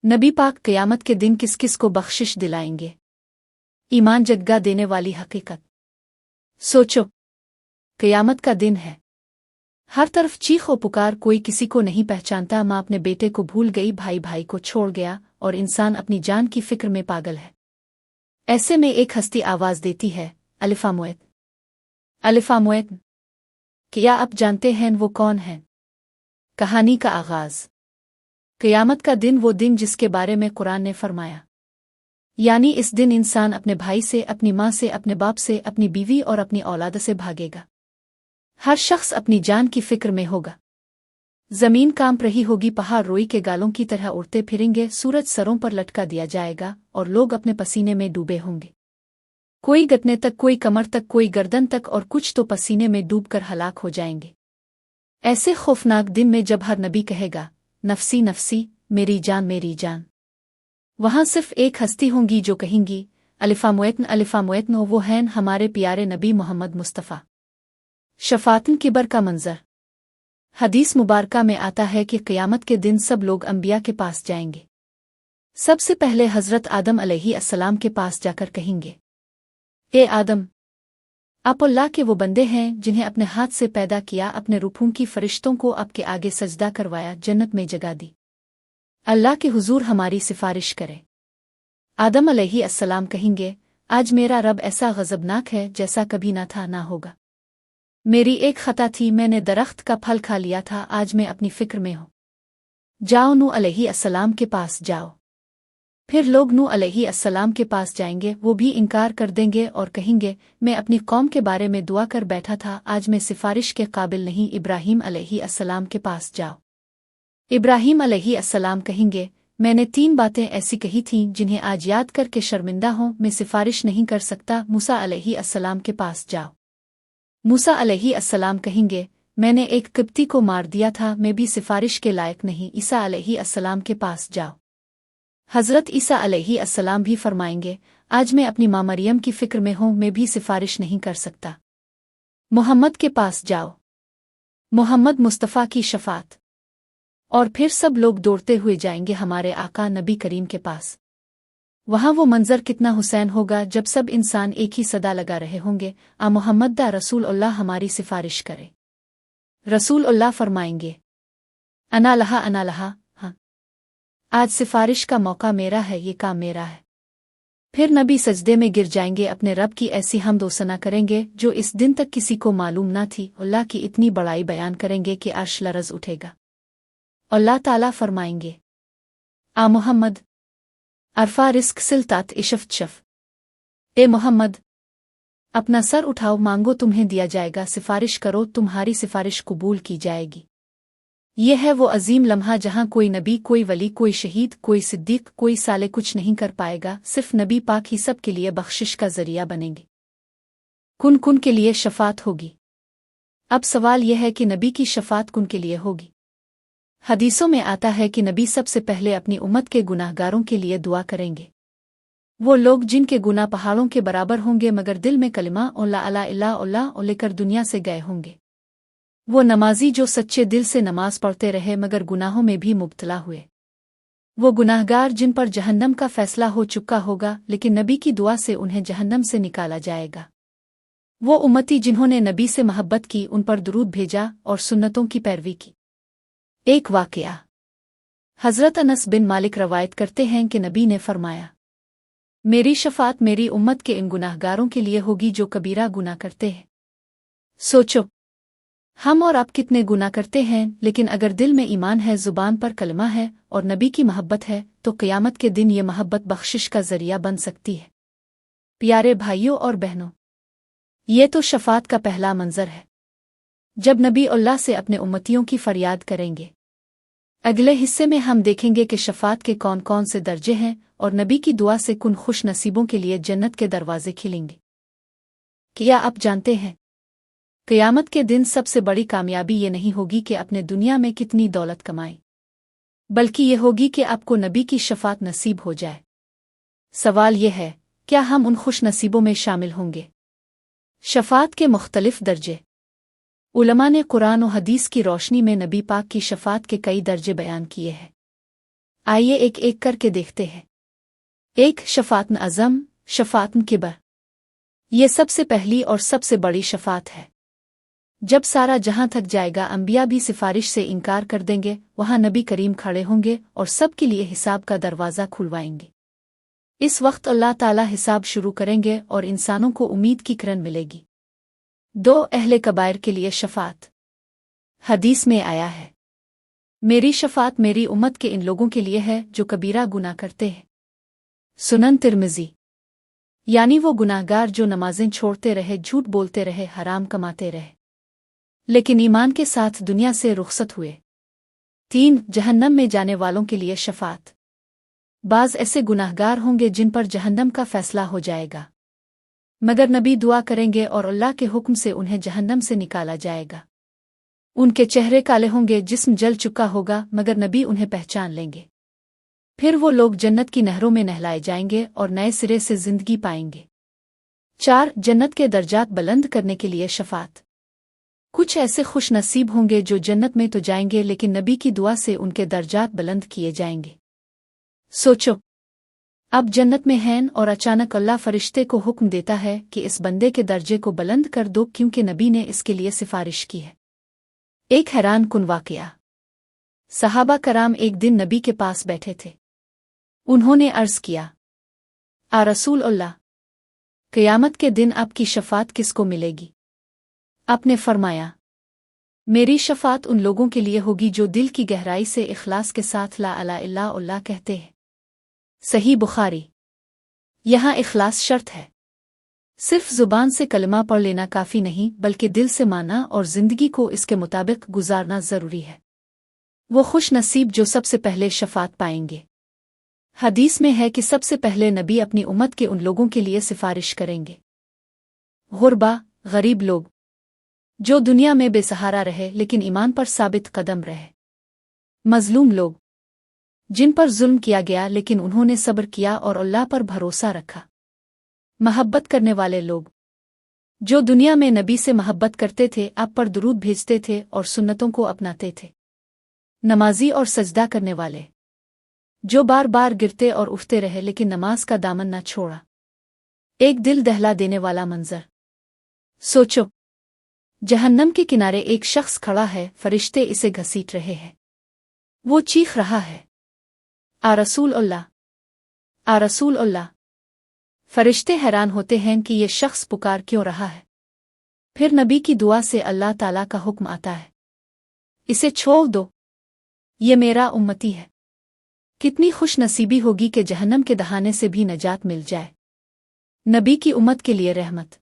नबी पाक क़यामत के दिन किस किस को बख्शिश दिलाएंगे। ईमान जगा देने वाली हकीकत। सोचो, क़यामत का दिन है। हर तरफ चीख और पुकार, कोई किसी को नहीं पहचानता। माँ अपने बेटे को भूल गई, भाई भाई को छोड़ गया, और इंसान अपनी जान की फिक्र में पागल है। ऐसे में एक हस्ती आवाज़ देती है, अलिफामुएत, अलिफामुएत। क्या आप जानते हैं वो कौन है? कहानी का आगाज़। क़यामत का दिन वो दिन जिसके बारे में कुरान ने फरमाया, यानी इस दिन इंसान अपने भाई से, अपनी माँ से, अपने बाप से, अपनी बीवी और अपनी औलाद से भागेगा। हर शख्स अपनी जान की फिक्र में होगा। ज़मीन कांप रही होगी, पहाड़ रोई के गालों की तरह उड़ते फिरेंगे, सूरज सरों पर लटका दिया जाएगा और लोग अपने पसीने में डूबे होंगे। कोई घुटने तक, कोई कमर तक, कोई गर्दन तक, और कुछ तो पसीने में डूबकर हलाक हो जाएंगे। ऐसे खौफनाक दिन में जब हर नबी कहेगा, नफसी नफसी, मेरी जान मेरी जान, वहां सिर्फ एक हस्ती होंगी जो कहेंगी, अलिफामुएतन अलिफामुएतन। वो हैं हमारे प्यारे नबी मोहम्मद मुस्तफ़ा। शफ़ातन किबर का मंजर। हदीस मुबारका में आता है कि क़यामत के दिन सब लोग अंबिया के पास जाएंगे। सबसे पहले हज़रत आदम अलैहिस्सलाम के पास जाकर कहेंगे, ए आदम, आप अल्लाह के वो बंदे हैं जिन्हें अपने हाथ से पैदा किया, अपने रूपों की फरिश्तों को आपके आगे सजदा करवाया, जन्नत में जगह दी। अल्लाह के हुजूर हमारी सिफारिश करे। आदम अलैहिस्सलाम कहेंगे, आज मेरा रब ऐसा गज़बनाक है जैसा कभी ना था ना होगा। मेरी एक खता थी, मैंने दरख्त का फल खा लिया था, आज मैं अपनी फिक्र में हूँ। जाओ नूह अलैहिस्सलाम के पास जाओ। फिर लोग नूह अलैहिस्सलाम के पास जाएंगे, वो भी इनकार कर देंगे और कहेंगे, मैं अपनी कौम के बारे में दुआ कर बैठा था, आज मैं सिफारिश के काबिल नहीं। इब्राहीम अलैहिस्सलाम के पास जाओ। इब्राहीम अलैहिस्सलाम कहेंगे, मैंने 3 बातें ऐसी कही थीं जिन्हें आज याद करके शर्मिंदा हूँ, मैं सिफारिश नहीं कर सकता। मूसा अलैहिस्सलाम के पास जाओ। मूसा अलैहिस्सलाम कहेंगे, मैंने एक किब्ती को मार दिया था, मैं भी सिफारिश के लायक नहीं। ईसा अलैहिस्सलाम के पास जाओ। हज़रत ईसा अलैहिस्सलाम भी फरमाएंगे, आज मैं अपनी माँ मरियम की फिक्र में हूँ, मैं भी सिफारिश नहीं कर सकता। मोहम्मद के पास जाओ। मोहम्मद मुस्तफ़ा की शफ़ात। और फिर सब लोग दौड़ते हुए जाएंगे हमारे आका नबी करीम के पास। वहाँ वो मंजर कितना हुसैन होगा जब सब इंसान एक ही सदा लगा रहे होंगे, आ मोहम्मद दा रसूल अल्लाह हमारी सिफारिश करे। रसूल अल्लाह फरमाएंगे, अना लहा अना लहा, हाँ, आज सिफारिश का मौका मेरा है, ये काम मेरा है। फिर नबी सजदे में गिर जाएंगे, अपने रब की ऐसी हमद व सना करेंगे जो इस दिन तक किसी को मालूम ना थी। अल्लाह की इतनी बड़ाई बयान करेंगे कि अर्श लरज़ उठेगा। अल्लाह ताला फरमाएंगे, आ मोहम्मद, अरफा रिस्क सिलतात इशफ़ शफ़। ए मोहम्मद, अपना सर उठाओ, मांगो तुम्हें दिया जाएगा, सिफारिश करो तुम्हारी सिफारिश कबूल की जाएगी। यह है वो अजीम लम्हा जहां कोई नबी, कोई वली, कोई शहीद, कोई सिद्दीक, कोई साले कुछ नहीं कर पाएगा। सिर्फ नबी पाक ही सब के लिए बख्शिश का जरिया बनेंगे। कुन कुन के लिए शफ़ात होगी। अब सवाल यह है कि नबी की शफ़ात कुन के लिए होगी। हदीसों में आता है कि नबी सबसे पहले अपनी उम्मत के गुनाहगारों के लिए दुआ करेंगे। वो लोग जिनके गुनाह पहाड़ों के बराबर होंगे मगर दिल में कलिमा और ला इलाहा इल्लल्लाह लेकर दुनिया से गए होंगे। वो नमाजी जो सच्चे दिल से नमाज पढ़ते रहे मगर गुनाहों में भी मुब्तला हुए। वो गुनाहगार जिन पर जहन्नम का फैसला हो चुका होगा लेकिन नबी की दुआ से उन्हें जहन्नम से निकाला जाएगा। वो उम्मती जिन्होंने नबी से मोहब्बत की, उन पर दुरूद भेजा और सुन्नतों की पैरवी की। एक वाक़या। हज़रत अनस बिन मालिक रवायत करते हैं कि नबी ने फरमाया, मेरी शफ़ात मेरी उम्मत के इन गुनाहगारों के लिए होगी जो कबीरा गुनाह करते हैं। सोचो, हम और आप कितने गुनाह करते हैं, लेकिन अगर दिल में ईमान है, ज़ुबान पर कलमा है और नबी की मोहब्बत है तो क़यामत के दिन ये मोहब्बत बख्शिश का ज़रिया बन सकती है। प्यारे भाइयों और बहनों, ये तो शफ़ात का पहला मंजर है जब नबी अल्लाह से अपने उम्मतियों की फरियाद करेंगे। अगले हिस्से में हम देखेंगे कि शफ़ात के कौन कौन से दर्जे हैं और नबी की दुआ से कुन खुश नसीबों के लिए जन्नत के दरवाजे खिलेंगे। क्या आप जानते हैं, क़यामत के दिन सबसे बड़ी कामयाबी ये नहीं होगी कि अपने दुनिया में कितनी दौलत कमाएं, बल्कि ये होगी कि आपको नबी की शफ़ात नसीब हो जाए। सवाल यह है, क्या हम उन खुश नसीबों में शामिल होंगे। शफ़ात के मुख्तलिफ दर्जे। उलमा ने कुरान और हदीस की रोशनी में नबी पाक की शफ़ात के कई दर्जे बयान किए हैं। आइए एक एक करके देखते हैं। एक, शफाअतन अज़म, शफाअतन किबर। ये सबसे पहली और सबसे बड़ी शफात है। जब सारा जहां थक जाएगा, अंबिया भी सिफारिश से इनकार कर देंगे, वहां नबी करीम खड़े होंगे और सबके लिए हिसाब का दरवाज़ा खुलवाएंगे। इस वक्त अल्लाह ताला हिसाब शुरू करेंगे और इंसानों को उम्मीद की किरण मिलेगी। 2, अहले कबायर के लिए शफात। हदीस में आया है, मेरी शफात मेरी उम्मत के इन लोगों के लिए है जो कबीरा गुनाह करते हैं। सुनन तिर्मिज़ी। यानी वो गुनाहगार जो नमाजें छोड़ते रहे, झूठ बोलते रहे, हराम कमाते रहे, लेकिन ईमान के साथ दुनिया से रुखसत हुए। 3, जहन्नम में जाने वालों के लिए शफात। बाज़ ऐसे गुनाहगार होंगे जिन पर जहन्नम का फैसला हो जाएगा, मगर नबी दुआ करेंगे और अल्लाह के हुक्म से उन्हें जहन्नम से निकाला जाएगा। उनके चेहरे काले होंगे, जिस्म जल चुका होगा, मगर नबी उन्हें पहचान लेंगे। फिर वो लोग जन्नत की नहरों में नहलाए जाएंगे और नए सिरे से जिंदगी पाएंगे। 4, जन्नत के दर्जात बुलंद करने के लिए शफात। कुछ ऐसे खुश नसीब होंगे जो जन्नत में तो जाएंगे, लेकिन नबी की दुआ से उनके दर्जात बुलंद किए जाएंगे। सोचो, अब जन्नत में हैं और अचानक अल्लाह फरिश्ते को हुक्म देता है कि इस बंदे के दर्जे को बुलंद कर दो, क्योंकि नबी ने इसके लिए सिफारिश की है। एक हैरान कुन वाक़या। सहाबा कराम एक दिन नबी के पास बैठे थे। उन्होंने अर्ज़ किया, आ रसूल अल्लाह, क़यामत के दिन आपकी शफ़ात किसको मिलेगी? आपने फरमाया, मेरी शफ़ात उन लोगों के लिए होगी जो दिल की गहराई से इखलास के साथ ला इलाहा इल्लल्लाह कहते हैं। सही बुखारी। यहाँ इखलास शर्त है। सिर्फ ज़ुबान से कलमा पढ़ लेना काफ़ी नहीं, बल्कि दिल से मानना और ज़िंदगी को इसके मुताबिक गुजारना ज़रूरी है। वो खुश नसीब जो सबसे पहले शफ़ात पाएंगे। हदीस में है कि सबसे पहले नबी अपनी उम्मत के उन लोगों के लिए सिफारिश करेंगे। गुरबा, गरीब लोग, जो दुनिया में बेसहारा रहे लेकिन ईमान पर साबित कदम रहे। मजलूम लोग, जिन पर जुल्म किया गया लेकिन उन्होंने सब्र किया और अल्लाह पर भरोसा रखा। महब्बत करने वाले लोग, जो दुनिया में नबी से महब्बत करते थे, आप पर दुरूद भेजते थे और सुन्नतों को अपनाते थे। नमाजी और सजदा करने वाले, जो बार बार गिरते और उठते रहे लेकिन नमाज का दामन न छोड़ा। एक दिल दहला देने वाला मंजर। सोचो, जहन्नम के किनारे एक शख्स खड़ा है, फरिश्ते इसे घसीट रहे हैं। वो चीख रहा है, आ रसूल अल्लाह, आ रसूल अल्लाह। फरिश्ते हैरान होते हैं कि ये शख्स पुकार क्यों रहा है। फिर नबी की दुआ से अल्लाह ताला का हुक्म आता है, इसे छोड़ दो, ये मेरा उम्मती है। कितनी खुश नसीबी होगी कि जहन्नम के दहाने से भी नजात मिल जाए। नबी की उम्मत के लिए रहमत।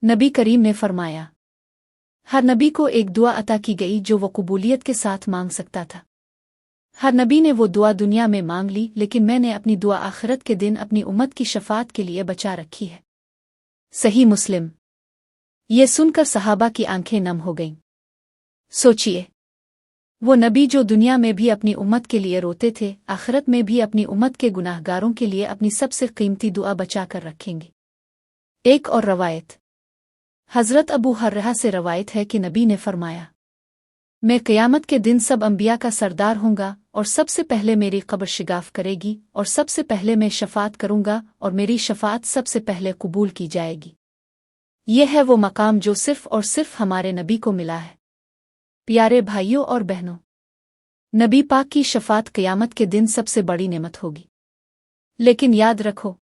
नबी करीम ने फरमाया, हर नबी को एक दुआ अता की गई जो वो कबूलियत के साथ मांग सकता था। हर नबी ने वो दुआ दुनिया में मांग ली, लेकिन मैंने अपनी दुआ आखिरत के दिन अपनी उम्मत की शफात के लिए बचा रखी है। सही मुस्लिम। ये सुनकर सहाबा की आंखें नम हो गईं। सोचिए, वो नबी जो दुनिया में भी अपनी उम्मत के लिए रोते थे, आखिरत में भी अपनी उम्मत के गुनाहगारों के लिए अपनी सबसे कीमती दुआ बचा कर रखेंगे। एक और रवायत। हज़रत अबू हर्रह से रवायत है कि नबी ने फरमाया, मैं क़यामत के दिन सब अंबिया का सरदार होऊंगा और सबसे पहले मेरी कब्र शिगाफ करेगी और सबसे पहले मैं शफ़ात करूंगा और मेरी शफ़ात सबसे पहले कबूल की जाएगी। यह है वो मकाम जो सिर्फ और सिर्फ हमारे नबी को मिला है। प्यारे भाइयों और बहनों, नबी पाक की शफ़ात क़यामत के दिन सबसे बड़ी नेमत होगी। लेकिन याद रखो,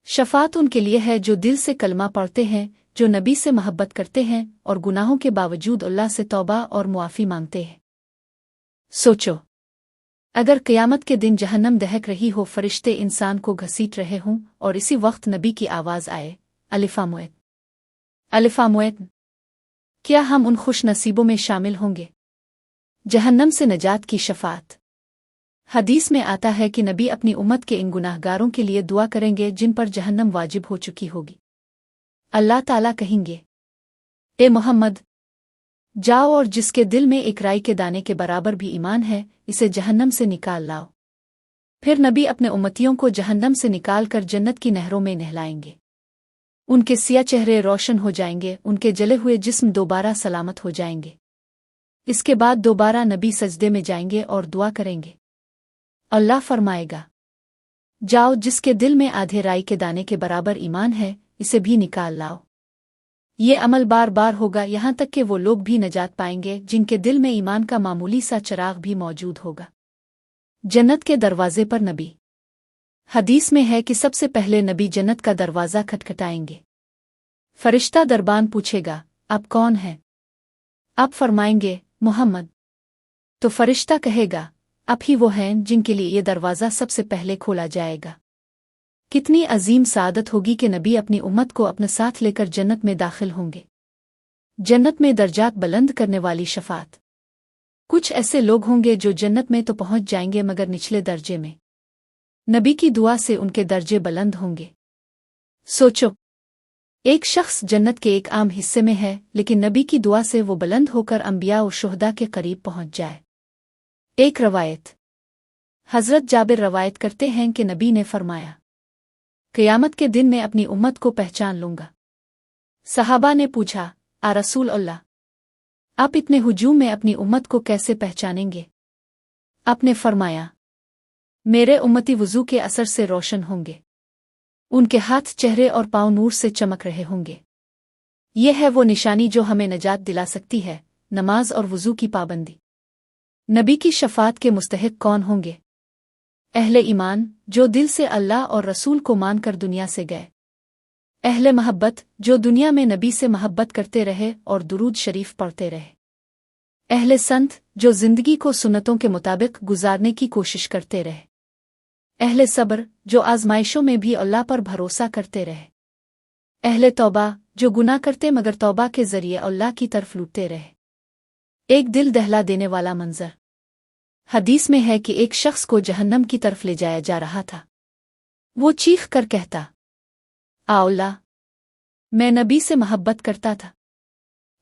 शफ़ात उनके लिए है जो दिल से कलमा पढ़ते हैं, जो नबी से महब्बत करते हैं और गुनाहों के बावजूद अल्लाह से तौबा और मुआफ़ी मांगते हैं। सोचो, अगर क़यामत के दिन जहन्नम दहक रही हो, फरिश्ते इंसान को घसीट रहे हों और इसी वक्त नबी की आवाज़ आए, अलिफ़ामुएत, अलिफ़ामुएत, क्या हम उन खुश नसीबों में शामिल होंगे? जहन्नम से नजात की शफ़ात। हदीस में आता है कि नबी अपनी उम्मत के इन गुनाहगारों के लिए दुआ करेंगे जिन पर जहन्नम वाजिब हो चुकी होगी। अल्लाह ताला कहेंगे, ए मोहम्मद, जाओ और जिसके दिल में एक राई के दाने के बराबर भी ईमान है, इसे जहन्नम से निकाल लाओ। फिर नबी अपने उम्मतियों को जहन्नम से निकाल कर जन्नत की नहरों में नहलाएंगे। उनके सिया चेहरे रोशन हो जाएंगे, उनके जले हुए जिस्म दोबारा सलामत हो जाएंगे। इसके बाद दोबारा नबी सजदे में जाएंगे और दुआ करेंगे, अल्लाह फरमाएगा, जाओ, जिसके दिल में आधे राई के दाने के बराबर ईमान है, इसे भी निकाल लाओ। ये अमल बार बार होगा, यहाँ तक कि वो लोग भी नजात पाएंगे जिनके दिल में ईमान का मामूली सा चिराग भी मौजूद होगा। जन्नत के दरवाजे पर नबी। हदीस में है कि सबसे पहले नबी जन्नत का दरवाज़ा खटखटाएंगे। फरिश्ता दरबान पूछेगा, आप कौन हैं? आप फरमाएंगे, मोहम्मद। तो फरिश्ता कहेगा, आप ही वो हैं जिनके लिए ये दरवाज़ा सबसे पहले खोला जाएगा। कितनी अजीम सादत होगी कि नबी अपनी उम्मत को अपने साथ लेकर जन्नत में दाखिल होंगे। जन्नत में दर्जात बुलंद करने वाली शफात। कुछ ऐसे लोग होंगे जो जन्नत में तो पहुंच जाएंगे मगर निचले दर्जे में। नबी की दुआ से उनके दर्जे बुलंद होंगे। सोचो, एक शख्स जन्नत के एक आम हिस्से में है, लेकिन नबी की दुआ से वो बुलंद होकर अंबिया और शुहदा के करीब पहुंच जाए। एक रवायत। हज़रत जाबिर रवायत करते हैं कि नबी ने फरमाया, क़यामत के दिन मैं अपनी उम्मत को पहचान लूँगा। सहाबा ने पूछा, आ रसूल अल्लाह, आप इतने हुजूम में अपनी उम्मत को कैसे पहचानेंगे? आपने फरमाया, मेरे उम्मती वुज़ू के असर से रोशन होंगे। उनके हाथ, चेहरे और पाँव नूर से चमक रहे होंगे। यह है वो निशानी जो हमें नजात दिला सकती है, नमाज और वुज़ू की पाबंदी। नबी की शफात के मुस्तहिक कौन होंगे? अहले ईमान, जो दिल से अल्लाह और रसूल को मानकर दुनिया से गए। अहले महब्बत, जो दुनिया में नबी से महब्बत करते रहे और दुरूद शरीफ पढ़ते रहे। अहले संत, जो जिंदगी को सुन्नतों के मुताबिक गुजारने की कोशिश करते रहे। अहले सब्र, जो आजमाइशों में भी अल्लाह पर भरोसा करते रहे। अहले तौबा, जो गुनाह करते मगर तौबा के जरिए अल्लाह की तरफ लौटते रहे। एक दिल दहला देने वाला मंजर। हदीस में है कि एक शख्स को जहन्नम की तरफ ले जाया जा रहा था। वो चीख कर कहता, आ अल्लाह, मैं नबी से महब्बत करता था।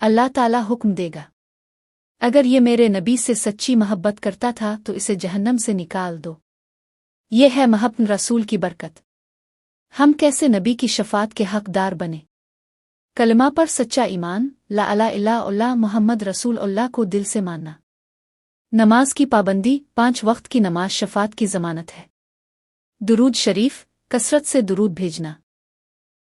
अल्लाह ताला हुक्म देगा, अगर ये मेरे नबी से सच्ची महब्बत करता था तो इसे जहन्नम से निकाल दो। ये है महब्बत रसूल की बरकत। हम कैसे नबी की शफात के हकदार बने? कलमा पर सच्चा ईमान, ला इलाहा इल्लल्लाह मोहम्मद रसूल अल्लाह को दिल से मानना। नमाज की पाबंदी, 5 वक्त की नमाज शफात की ज़मानत है। दुरूद शरीफ, कसरत से दुरूद भेजना।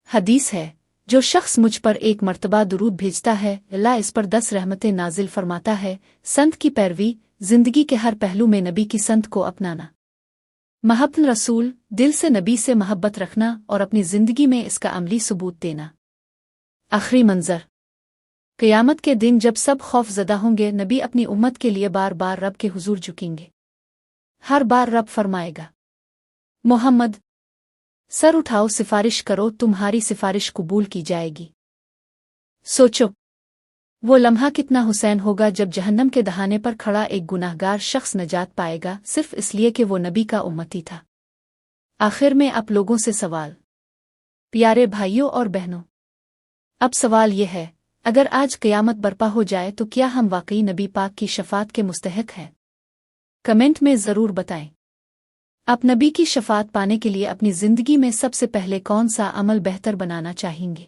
हदीस है, जो शख्स मुझ पर एक मर्तबा दुरूद भेजता है, अल्लाह इस पर 10 रहमतें नाजिल फरमाता है। संत की पैरवी, जिंदगी के हर पहलू में नबी की संत को अपनाना। महब्बत रसूल, दिल से नबी से महब्बत रखना और अपनी जिंदगी में इसका अमली सबूत देना। आखिरी मंजर। क़यामत के दिन जब सब खौफज़दा होंगे, नबी अपनी उम्मत के लिए बार बार रब के हुजूर झुकेंगे। हर बार रब फरमाएगा, मोहम्मद, सर उठाओ, सिफारिश करो, तुम्हारी सिफारिश कबूल की जाएगी। सोचो, वो लम्हा कितना हुसैन होगा जब जहन्नम के दहाने पर खड़ा एक गुनाहगार शख्स नजात पाएगा, सिर्फ इसलिए कि वो नबी का उम्मती था। आखिर में आप लोगों से सवाल। प्यारे भाइयों और बहनों, अब सवाल ये है, अगर आज क़यामत बर्पा हो जाए तो क्या हम वाकई नबी पाक की शफात के मुस्तहिक हैं? कमेंट में ज़रूर बताएं। आप नबी की शफात पाने के लिए अपनी ज़िंदगी में सबसे पहले कौन सा अमल बेहतर बनाना चाहेंगे?